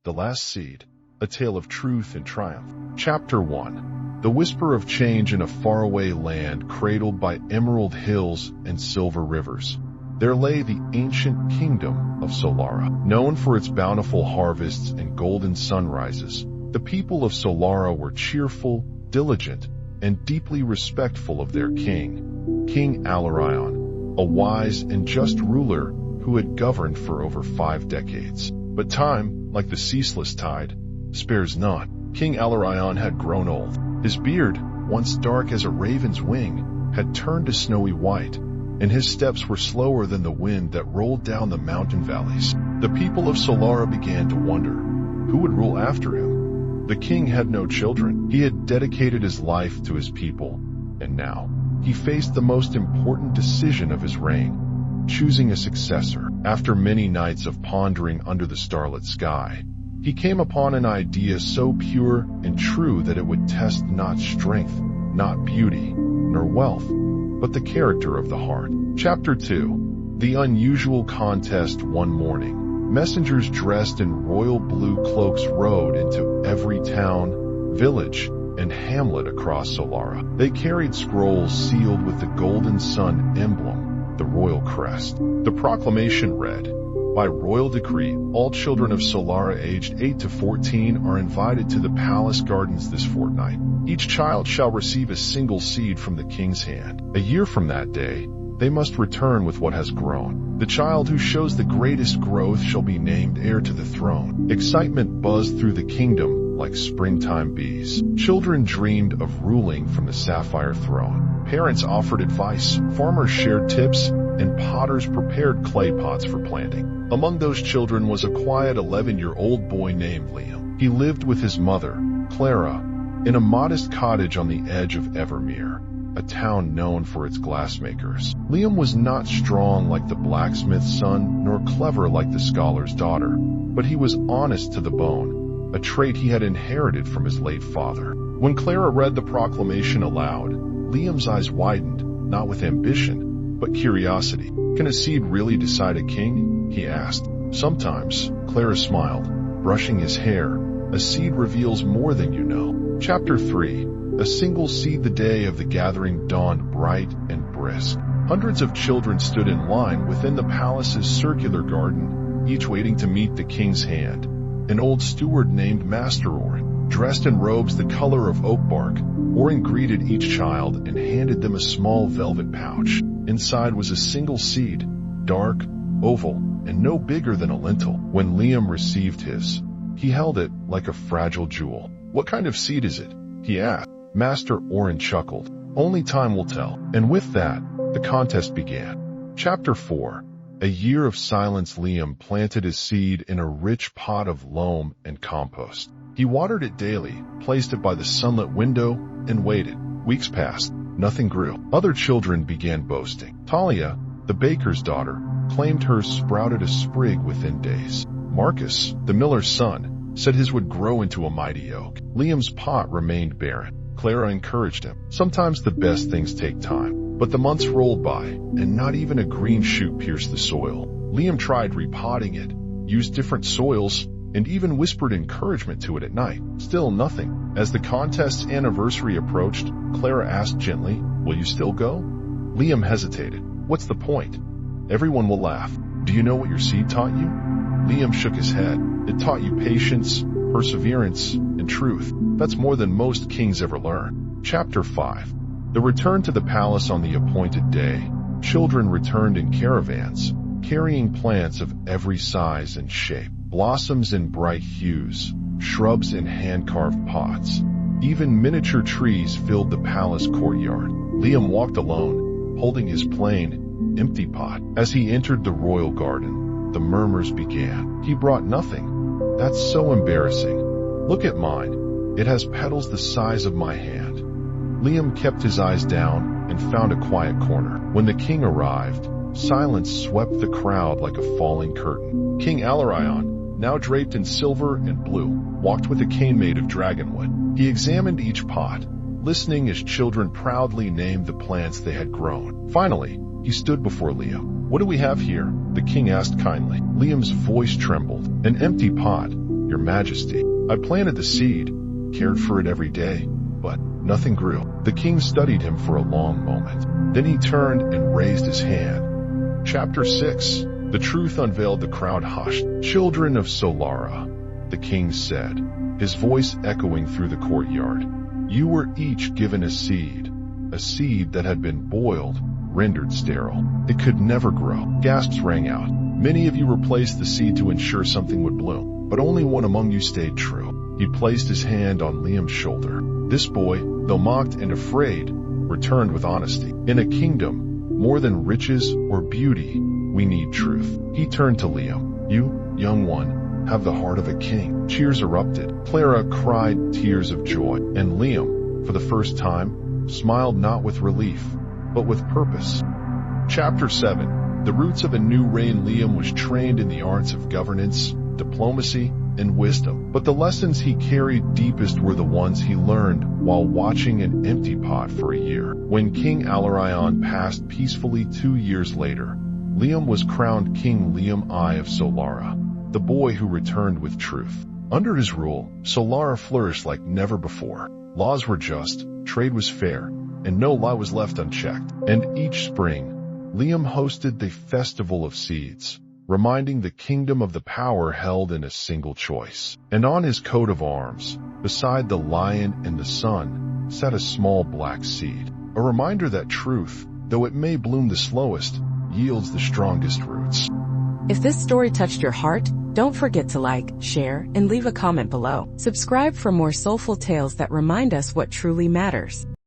The Last Seed, a tale of truth and triumph. Chapter 1. The whisper of change in a faraway land cradled by emerald hills and silver rivers. There lay the ancient Kingdom of Solara. Known for its bountiful harvests and golden sunrises, the people of Solara were cheerful, diligent, and deeply respectful of their king, King Alarion, a wise and just ruler who had governed for over 5 decades. But time, like the ceaseless tide, spares not. King Alarion had grown old. His beard, once dark as a raven's wing, had turned to snowy white, and his steps were slower than the wind that rolled down the mountain valleys. The people of Solara began to wonder, who would rule after him? The king had no children. He had dedicated his life to his people, and now he faced the most important decision of his reign, choosing a successor. After many nights of pondering under the starlit sky, he came upon an idea so pure and true that it would test not strength, not beauty, nor wealth, but the character of the heart. Chapter 2. The unusual contest. One morning, messengers dressed in royal blue cloaks rode into every town, village, and hamlet across Solara. They carried scrolls sealed with the golden sun emblem, the royal crest. The proclamation read, "By royal decree, all children of Solara aged 8 to 14 are invited to the palace gardens this fortnight. Each child shall receive a single seed from the king's hand. A year from that day, they must return with what has grown. The child who shows the greatest growth shall be named heir to the throne." Excitement buzzed through the kingdom like springtime bees. Children dreamed of ruling from the sapphire throne. Parents offered advice, farmers shared tips, and potters prepared clay pots for planting. Among those children was a quiet 11-year-old boy named Liam. He lived with his mother, Clara, in a modest cottage on the edge of Evermere, a town known for its glassmakers. Liam was not strong like the blacksmith's son, nor clever like the scholar's daughter, but he was honest to the bone, a trait he had inherited from his late father. When Clara read the proclamation aloud, Liam's eyes widened, not with ambition, but curiosity. "Can a seed really decide a king?" he asked. "Sometimes," Clara smiled, brushing his hair. "A seed reveals more than you know." Chapter 3. A single seed. The day of the gathering dawned bright and brisk. Hundreds of children stood in line within the palace's circular garden, each waiting to meet the king's hand. An old steward named Master Orin, dressed in robes the color of oak bark, Orin greeted each child and handed them a small velvet pouch. Inside was a single seed, dark, oval, and no bigger than a lentil. When Liam received his, he held it like a fragile jewel. "What kind of seed is it?" he asked. Master Orin chuckled. "Only time will tell." And with that, the contest began. Chapter 4. A year of silence. Liam planted his seed in a rich pot of loam and compost. He watered it daily, placed it by the sunlit window, and waited. Weeks passed. Nothing grew. Other children began boasting. Talia, the baker's daughter, claimed hers sprouted a sprig within days. Marcus, the miller's son, said his would grow into a mighty oak. Liam's pot remained barren. Clara encouraged him. Sometimes the best things take time. But the months rolled by, and not even a green shoot pierced the soil. Liam tried repotting it, used different soils, and even whispered encouragement to it at night. Still nothing. As the contest's anniversary approached, Clara asked gently, "Will you still go?" Liam hesitated. "What's the point? Everyone will laugh. Do you know what your seed taught you?" Liam shook his head. "It taught you patience, perseverance, and truth. That's more than most kings ever learn." Chapter 5. The return to the palace. On the appointed day, children returned in caravans, carrying plants of every size and shape, blossoms in bright hues, shrubs in hand-carved pots. Even miniature trees filled the palace courtyard. Liam walked alone, holding his plain, empty pot. As he entered the royal garden, the murmurs began. "He brought nothing. That's so embarrassing. Look at mine. It has petals the size of my hand." Liam kept his eyes down and found a quiet corner. When the king arrived, silence swept the crowd like a falling curtain. King Alarion, now draped in silver and blue, walked with a cane made of dragonwood. He examined each pot, listening as children proudly named the plants they had grown. Finally, he stood before Liam. "What do we have here?" the king asked kindly. Liam's voice trembled. "An empty pot," "Your Majesty, I planted the seed, cared for it every day, but nothing grew." The king studied him for a long moment. Then he turned and raised his hand. Chapter 6. The truth unveiled. The crowd hushed. "Children of Solara," the king said, his voice echoing through the courtyard. "You were each given a seed that had been boiled, rendered sterile. It could never grow." Gasps rang out. "Many of you replaced the seed to ensure something would bloom, but only one among you stayed true." He placed his hand on Liam's shoulder. This boy, though mocked and afraid, returned with honesty. "In a kingdom, more than riches or beauty, we need truth." He turned to Liam. "You, young one, have the heart of a king." Cheers erupted. Clara cried tears of joy, and Liam, for the first time, smiled not with relief, but with purpose. Chapter 7. The roots of a new reign. Liam was trained in the arts of governance, diplomacy, and wisdom, but the lessons he carried deepest were the ones he learned while watching an empty pot for a year. When King Alarion passed peacefully 2 years later, Liam was crowned King Liam I of Solara, the boy who returned with truth. Under his rule, Solara flourished like never before. Laws were just, trade was fair, and no lie was left unchecked. And each spring, Liam hosted the Festival of Seeds, reminding the kingdom of the power held in a single choice. And on his coat of arms, beside the lion and the sun, sat a small black seed, a reminder that truth, though it may bloom the slowest, yields the strongest roots. If this story touched your heart, don't forget to like, share, and leave a comment below. Subscribe for more soulful tales that remind us what truly matters.